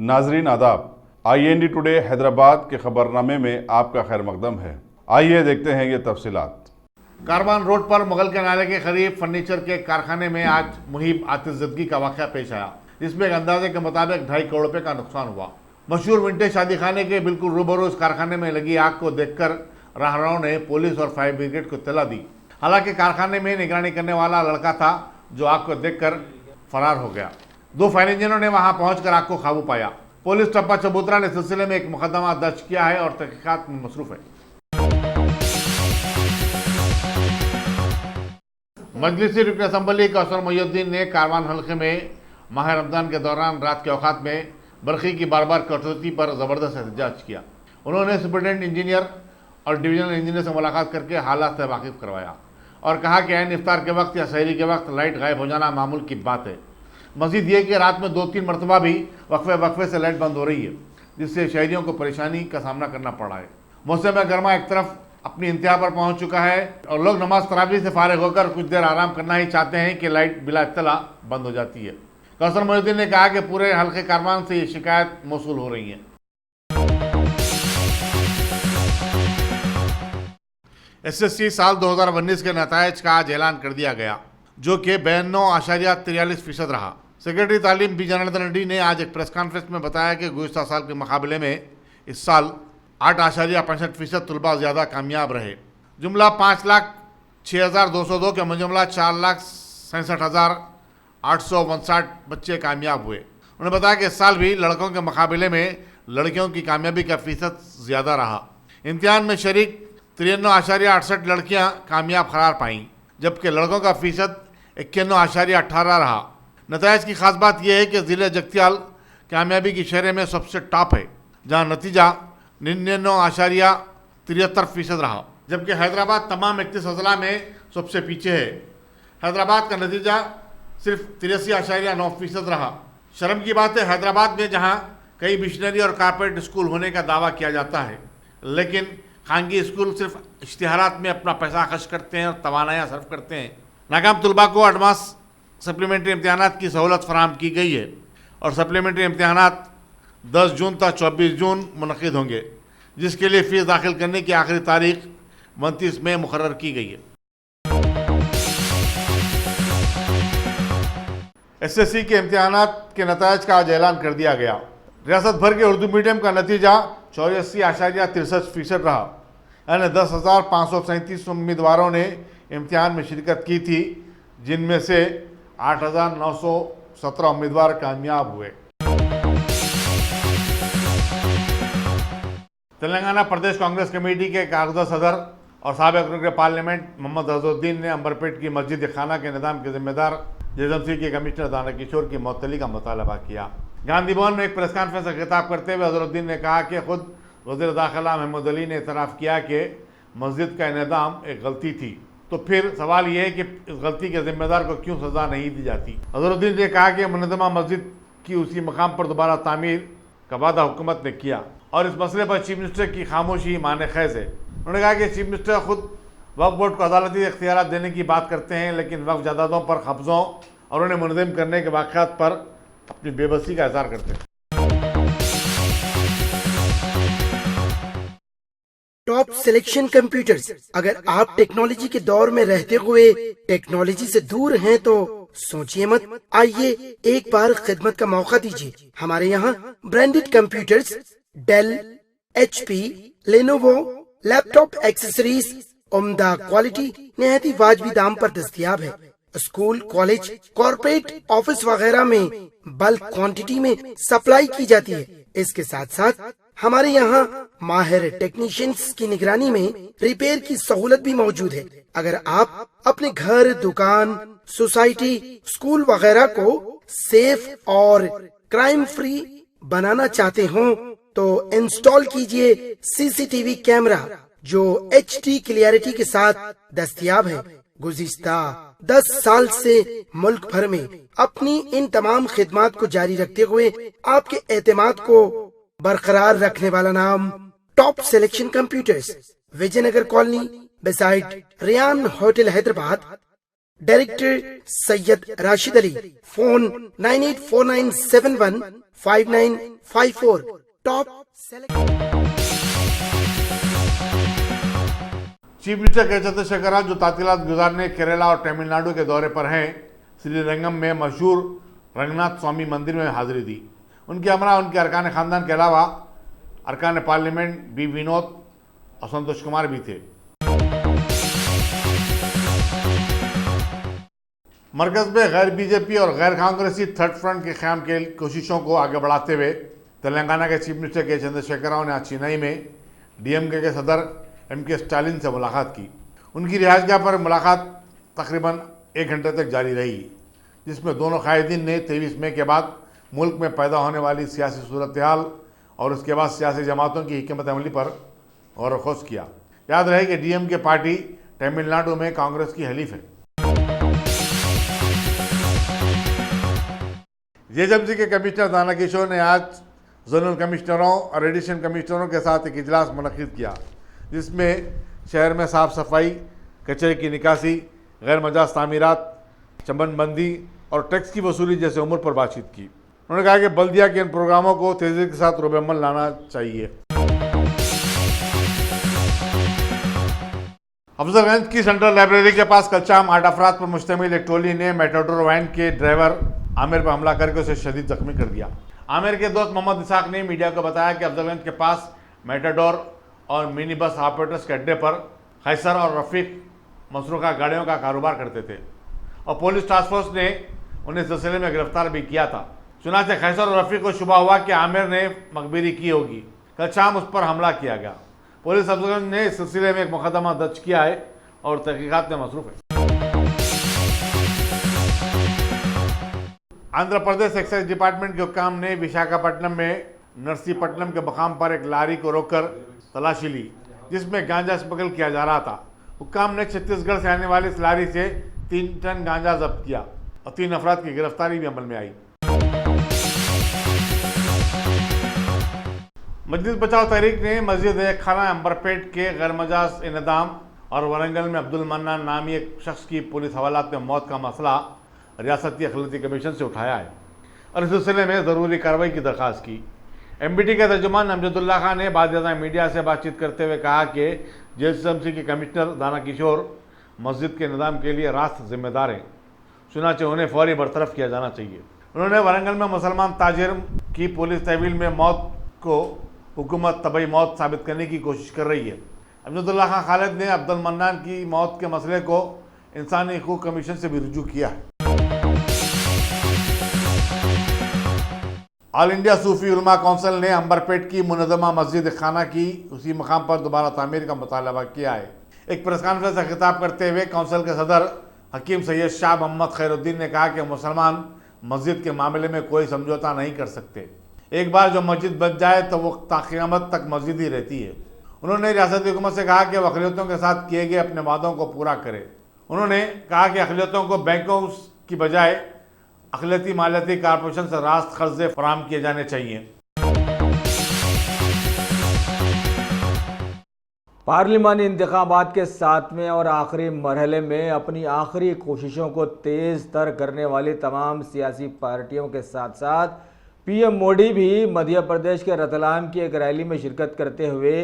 नाजरीन आदाब, IND today Hyderabad के खबरनामे में आपका खैर मकदम है। आइए देखते हैं ये तफसीलात। कारवान रोड पर मुगल के नाले के करीब फर्नीचर के कारखाने में आज मुहिम आतिशज़दगी का वाक़या पेश आया, जिसमें एक अंदाजे के मुताबिक 2.5 करोड़ रुपए का नुकसान हुआ। मशहूर विंटेज शादी खाने के बिल्कुल रूबरू इस कारखाने में लगी आग को देखकर राहगीरों ने पुलिस और फायर ब्रिगेड को इत्तला दी। हालांकि कारखाने में निगरानी करने वाला लड़का था जो आग को देखकर फरार हो गया। 2 फायर इंजनों ने वहां पहुंचकर आग को काबू पाया। पुलिस टप्पा चबूतरा ने सिलसिले में एक मुकदमा दर्ज किया है और तहकीकात में मसरूफ है। मजलिसी रुकन असम्बली कौसर मोहिउद्दीन ने कारवान हल्के में माह रमजान के दौरान रात के औकात में बरखी की बार बार कटौती पर ज़बरदस्त एहतजाज किया। उन्होंने सुपरिटेंडेंट इंजीनियर और डिवीजनल इंजीनियर से मुलाकात करके हालात से वाकिफ करवाया और कहा कि ऐन इफ्तार के वक्त या सहरी के वक्त लाइट गायब हो जाना मामूल की बात है। मजीद ये कि रात में 2-3 मरतबा भी वक्फे से लाइट बंद हो रही है, जिससे शहरियों को परेशानी का सामना करना पड़ रहा है। मौसम गर्मा एक तरफ अपनी इंतहा पर पहुंच चुका है और लोग नमाज तरावी से फारिग होकर कुछ देर आराम करना ही चाहते हैं कि लाइट बिला इत्तला बंद हो जाती है। कौसर मोहिउद्दीन ने कहा कि पूरे हल्के कारवान से ये शिकायत मौसूल हो रही है। SSC साल 2019 के नतायज का आज ऐलान कर दिया गया, जो कि 92.43% रहा। सेक्रेटरी तालीम बी जनार्दन रेड्डी ने आज एक प्रेस कॉन्फ्रेंस में बताया कि गुज़िश्ता साल के मुकाबले में इस साल 8.65% तलबा ज़्यादा कामयाब रहे। जुमला 5,06,202 के मुजमला 4,67,859 बच्चे कामयाब हुए। उन्होंने बताया कि इस साल भी लड़कों के मुकाबले में लड़कियों की कामयाबी का फ़ीसद ज़्यादा रहा। इम्तिहान में शरीक 93.68 लड़कियां कामयाब करार पाईं, जबकि लड़कों का फ़ीसद 91.18 रहा। नतायज की खास बात यह है कि ज़िले जगतियाल कामयाबी की शरह में सबसे टॉप है, जहां नतीजा 99.73% रहा, जबकि हैदराबाद तमाम 31 अजला में सबसे पीछे है। हैदराबाद का नतीजा सिर्फ 83.9% रहा। शर्म की बात है, हैदराबाद में जहां कई मिशनरी और कारपोरेट स्कूल होने का दावा किया जाता है, लेकिन खानगी स्कूल सिर्फ इश्तिहारात में अपना पैसा खर्च करते हैं और तवानायाँ सर्व करते हैं। नाकाम तलबा को एडवांस सप्लीमेंट्री इम्तहानात की सहूलत फराहम की गई है और सप्लीमेंट्री इम्तहानात 10 जून तक 24 जून मुनक़िद होंगे, जिसके लिए फ़ीस दाखिल करने की आखिरी तारीख 29 मई मुकर्रर की गई है। SSC के इम्तहानात के नतायज का आज ऐलान कर दिया गया। रियासत भर के उर्दू मीडियम का नतीजा 84.63% रहा, यानी 10,537 उम्मीदवारों ने इम्तिहान में शिरकत की थी, जिनमें से 8,917 उम्मीदवार कामयाब हुए। तेलंगाना प्रदेश कांग्रेस कमेटी के कागज़ा सदर और साबिक़ रुकन पार्लियामेंट मोहम्मद अज़हरुद्दीन ने अंबरपेट की मस्जिद खाना के निज़ाम के जिम्मेदार JSMC के कमिश्नर दाना किशोर की मुअत्तली का मुतालबा किया। गांधी भवन में एक प्रेस कॉन्फ्रेंस से खिताब करते हुए अज़हरुद्दीन ने कहा कि खुद वज़ीर दाखिला महमूद अली ने इतराफ़ किया कि मस्जिद का इंहदाम एक गलती थी, तो फिर सवाल यह है कि इस गलती के जिम्मेदार को क्यों सज़ा नहीं दी जाती। अज़हरुद्दीन ने कहा कि मुनज़्ज़मा मस्जिद की उसी मकाम पर दोबारा तामीर का वादा हुकूमत ने किया और इस मसले पर चीफ मिनिस्टर की खामोशी माने खैज़ है। उन्होंने कहा कि चीफ मिनिस्टर खुद वक्फ बोर्ड को अदालती इख्तियारात देने की बात करते हैं, लेकिन वक्फ जायदादों पर कब्ज़ों और उन्हें मुनज़्ज़म करने के वाक़यात पर अपनी बेबसी का इज़हार करते हैं। Top selection computers. अगर आप टेक्नोलॉजी के दौर में रहते हुए टेक्नोलॉजी से दूर हैं तो सोचिए मत, आइए एक बार खिदमत का मौका दीजिए। हमारे यहाँ branded computers Dell, HP, Lenovo, laptop accessories उम्दा क्वालिटी निहायत ही वाजबी दाम पर दस्तयाब है। स्कूल, कॉलेज, कॉर्पोरेट, ऑफिस वगैरह में बल्क क्वांटिटी में सप्लाई की जाती है। इसके साथ साथ हमारे यहाँ माहिर टेक्नीशियंस की निगरानी में रिपेयर की सहूलत भी मौजूद है। अगर आप अपने घर, दुकान, सोसाइटी, स्कूल वगैरह को सेफ और क्राइम फ्री बनाना चाहते हो तो इंस्टॉल कीजिए CCTV कैमरा जो HD क्लियरिटी के साथ दस्तयाब है। गुज़िश्ता 10 साल से मुल्क भर में अपनी इन तमाम खिदमात को जारी रखते हुए आपके एतमाद को बरकरार रखने वाला नाम top selection computers, Vijaynagar colony beside Riyan hotel Hyderabad. Director Syed Rashid Ali. Phone 984971 5954 top selection. Chief minister K Chandrashekar Rao जो तातीलात गुजारने केरला और तमिलनाडु के दौरे पर हैं, श्रीरंगम में मशहूर रंगनाथ स्वामी मंदिर में हाजिरी दी। उनके हमरा उनके अरकान खानदान के अलावा अरकान पार्लियामेंट बी विनोद और संतोष कुमार भी थे। मरकज में गैर बीजेपी और गैर कांग्रेसी थर्ड फ्रंट के क़याम के कोशिशों को आगे बढ़ाते हुए तेलंगाना के chief minister K Chandrashekar Rao ने आज चेन्नई में डीएमके के सदर एमके स्टालिन से मुलाकात की। उनकी रिहाइशगाह पर मुलाकात तकरीबन 1 घंटे तक जारी रही, जिसमें दोनों कायदीन ने 23 मई के बाद मुल्क में पैदा होने वाली सियासी सूरत हाल और उसके बाद सियासी जमातों की हिकमत अमली पर गौर खोज किया। याद रहे कि डीएमके पार्टी तमिलनाडु में कांग्रेस की हलीफ है। जेएसएमसी के कमिश्नर दाना किशोर ने आज जोनल कमिश्नरों और एडिशन कमिश्नरों के साथ एक इजलास मुनक्किद किया, जिसमें शहर में साफ सफाई, कचरे की निकासी, गैर मजाज तामीरात, चमनबंदी और टैक्स की वसूली जैसे उमूर पर बातचीत की। उन्होंने कहा कि बल्दिया के इन प्रोग्रामों को तेजी के साथ रोबेअमल लाना चाहिए। अफजलगंज की सेंट्रल लाइब्रेरी के पास कल शाम 8 अफराद पर मुश्तमिल एक टोली ने मेट्रोडोर वैन के ड्राइवर आमिर पर हमला करके उसे शदीद जख्मी कर दिया। आमिर के दोस्त मोहम्मद इसाक ने मीडिया को बताया कि अफजलगंज के पास मेट्रोडोर और मिनी बस ऑपरेटर्स के अड्डे पर खैसर और रफीक मसरूका गाड़ियों का कारोबार करते थे और पुलिस टास्क फोर्स ने उन्हें इस सिलसिले में गिरफ्तार भी किया था। चुनाचे खैसर और रफीक को शुबा हुआ कि आमिर ने मकबरी की होगी। कल शाम उस पर हमला किया गया। पुलिस अफजलगंज ने इस सिलसिले में एक मुकदमा दर्ज किया है और तहकीकात में मसरूफ है। आंध्र प्रदेश एक्साइज डिपार्टमेंट के हुक्काम ने विशाखापट्टनम में नरसीपट्टनम के मकाम पर एक लारी को रोककर तलाशी ली, जिसमें गांजा स्मगल किया जा रहा था। हुक्काम ने छत्तीसगढ़ से आने वाली इस लारी से 3 टन गांजा जब्त किया और 3 अफराद की गिरफ्तारी भी अमल में आई। मस्जिद बचाओ तहरीक ने मस्जिद खाना अंबरपेट के गैर मजाज इनदाम और वरंगल में अब्दुल मन्नान नामी एक शख्स की पुलिस हवालात में मौत का मसला रियासती अखिलती कमीशन से उठाया है और इस सिलसिले में ज़रूरी कार्रवाई की दरख्वास्त की। एमबीटी के तर्जुमान अमजदुल्ला खान ने बाकायदा मीडिया से बातचीत करते हुए कहा कि जेएसएमसी के कमिश्नर दाना किशोर मस्जिद के निज़ाम के लिए रास्त जिम्मेदार हैं, चुनाचे उन्हें फौरी बरतरफ किया जाना चाहिए। उन्होंने वरंगल में मुसलमान ताजिर की पुलिस तहवील में मौत को हुकूमत तबई मौत साबित करने की कोशिश कर रही है। अमजदुल्ला खान खालिद ने अब्दुल मन्नान की मौत के मसले को इंसानी हकूक़ कमीशन से भी रुजू किया है। ऑल इंडिया सूफी उलमा कौंसिल ने अंबरपेट की मुनज़्ज़मा मस्जिद खाना की उसी मकाम पर दोबारा तामीर का मुतालबा किया है। एक प्रेस कॉन्फ्रेंस से खिताब करते हुए कौंसिल के सदर हकीम सैयद शाह मोहम्मद खैरुद्दीन ने कहा कि मुसलमान मस्जिद के मामले में कोई समझौता नहीं कर सकते। एक बार जो मस्जिद बच जाए तो वो क़यामत तक मस्जिद ही रहती है। उन्होंने रियासती हुकूमत से कहा कि वह अक़लियतों के साथ किए गए अपने वादों को पूरा करे। उन्होंने कहा कि अक़लियतों को बैंकों की बजाय अक़लियती मालियाती कॉरपोरेशन से रास्त कर्जे फराहम किए जाने चाहिए। पार्लिमानी इंतखाबात के 7वें और आखिरी मरहले में अपनी आखिरी कोशिशों को तेज़ तर करने वाली तमाम सियासी पार्टियों के साथ साथ पीएम मोदी भी मध्य प्रदेश के रतलाम की एक रैली में शिरकत करते हुए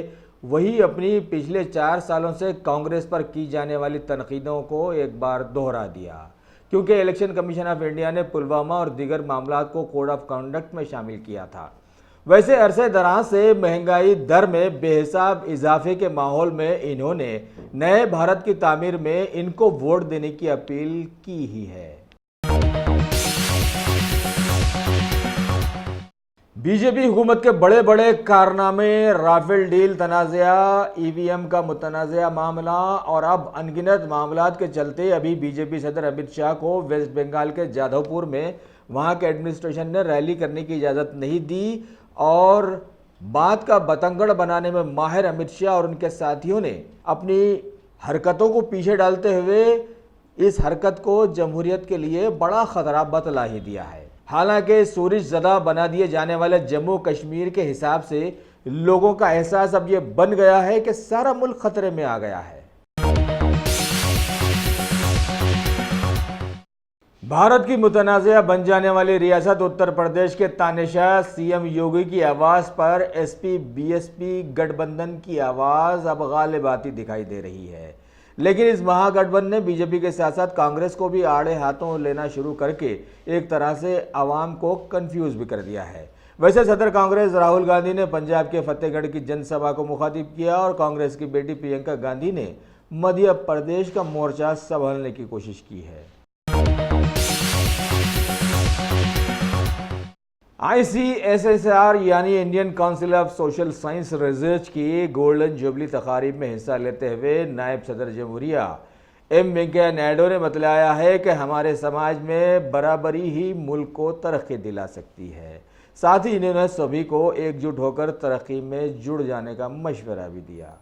वही अपनी पिछले 4 सालों से कांग्रेस पर की जाने वाली तनकीदों को एक बार दोहरा दिया, क्योंकि इलेक्शन कमीशन ऑफ इंडिया ने पुलवामा और दीगर मामलों को कोड ऑफ कंडक्ट में शामिल किया था। वैसे अरसे दराज से महंगाई दर में बेहिसाब इजाफे के माहौल में इन्होंने नए भारत की तामीर में इनको वोट देने की अपील की ही है। बीजेपी हुकूमत के बड़े बड़े कारनामे, राफेल डील तनाज़ा, ईवीएम का मुतनाज़ा मामला और अब अनगिनत मामलात के चलते अभी बीजेपी सदर अमित शाह को वेस्ट बंगाल के जाधवपुर में वहां के एडमिनिस्ट्रेशन ने रैली करने की इजाज़त नहीं दी और बात का बतंगड़ बनाने में माहिर अमित शाह और उनके साथियों ने अपनी हरकतों को पीछे डालते हुए इस हरकत को जमहूरियत के लिए बड़ा खतरा बतला ही दिया है। हालांकि सूरज ज़दा बना दिए जाने वाले जम्मू कश्मीर के हिसाब से लोगों का एहसास अब ये बन गया है कि सारा मुल्क खतरे में आ गया है। भारत की मुतनाज़िया बन जाने वाली रियासत उत्तर प्रदेश के तानाशाह सीएम योगी की आवाज़ पर एसपी बीएसपी गठबंधन की आवाज़ अब गालिब आती दिखाई दे रही है। लेकिन इस महागठबंधन ने बीजेपी के साथ साथ कांग्रेस को भी आड़े हाथों लेना शुरू करके एक तरह से आवाम को कंफ्यूज भी कर दिया है। वैसे सदर कांग्रेस राहुल गांधी ने पंजाब के फतेहगढ़ की जनसभा को मुखातिब किया और कांग्रेस की बेटी प्रियंका गांधी ने मध्य प्रदेश का मोर्चा संभालने की कोशिश की है। ICSSR यानी Indian council of social science research की गोल्डन जुबली तकारीब में हिस्सा लेते हुए नायब सदर जमहूरिया एम वेंकैया नायडू ने बतलाया है कि हमारे समाज में बराबरी ही मुल्क को तरक्की दिला सकती है। साथ ही इन्होंने सभी को एकजुट होकर तरक्की में जुड़ जाने का मशवरा भी दिया।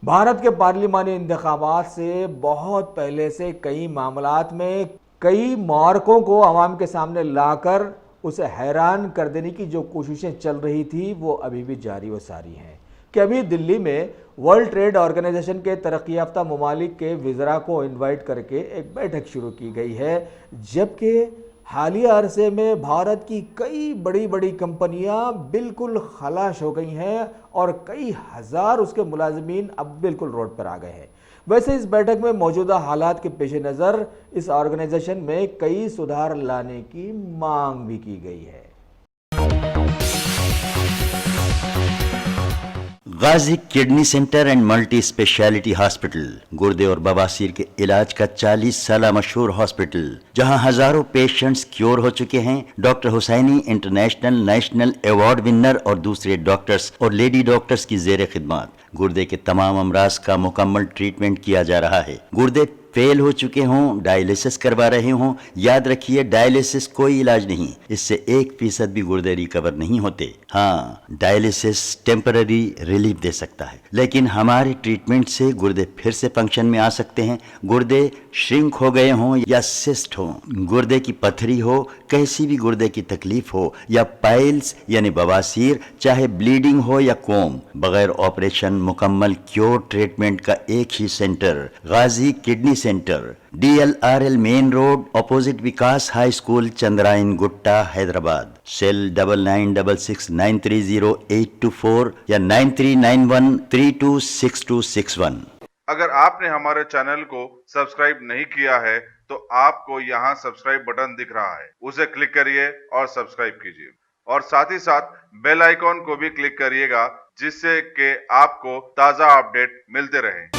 भारत के पार्लिमानी इंतखाबात से बहुत पहले से कई मामलात में कई मार्कों को आवाम के सामने लाकर उसे हैरान कर देने की जो कोशिशें चल रही थी वो अभी भी जारी व सारी हैं। कि अभी दिल्ली में वर्ल्ड ट्रेड ऑर्गेनाइजेशन के तरक्की याफ्ता ममालिक के वज़रा को इनवाइट करके एक बैठक शुरू की गई है, जबकि हालिया अरसे में भारत की कई बड़ी बड़ी कंपनियां बिल्कुल खलाश हो गई हैं और कई हज़ार उसके मुलाजमीन अब बिल्कुल रोड पर आ गए हैं। वैसे इस बैठक में मौजूदा हालात के पेश नज़र इस ऑर्गेनाइजेशन में कई सुधार लाने की मांग भी की गई है। Ghazi kidney centre and multi speciality hospital गुर्दे और बवासीर के इलाज का 40 साल मशहूर हॉस्पिटल, जहां हजारों पेशेंट्स क्योर हो चुके हैं। Doctor Husaini international national award winner और दूसरे डॉक्टर्स और लेडी डॉक्टर्स की जेर खिदमत गुर्दे के तमाम अमराज का मुकम्मल ट्रीटमेंट किया जा रहा है। गुर्दे फेल हो चुके हों, डायलिसिस करवा रहे हों, याद रखिए डायलिसिस कोई इलाज नहीं, इससे 1% भी गुर्दे रिकवर नहीं होते। हाँ, डायलिसिस टेम्पररी रिलीफ दे सकता है, लेकिन हमारे ट्रीटमेंट से गुर्दे फिर से फंक्शन में आ सकते हैं। गुर्दे श्रिंक हो गए हों या सिस्ट हो, गुर्दे की पथरी हो, कैसी भी गुर्दे की तकलीफ हो या पाइल्स यानी बवासीर, चाहे ब्लीडिंग हो या कोम, बगैर ऑपरेशन मुकम्मल क्योर ट्रीटमेंट का एक ही centre, Ghazi kidney centre, DLRL main road, opposite Vikas high school, Chandrayangutta, Hyderabad. Cell 9966930824 या 9391326261। अगर आपने हमारे चैनल को सब्सक्राइब नहीं किया है तो आपको यहाँ सब्सक्राइब बटन दिख रहा है, उसे क्लिक करिए और सब्सक्राइब कीजिए और साथ ही साथ बेल आइकॉन को भी क्लिक करिएगा, जिससे कि आपको ताज़ा अपडेट मिलते रहें।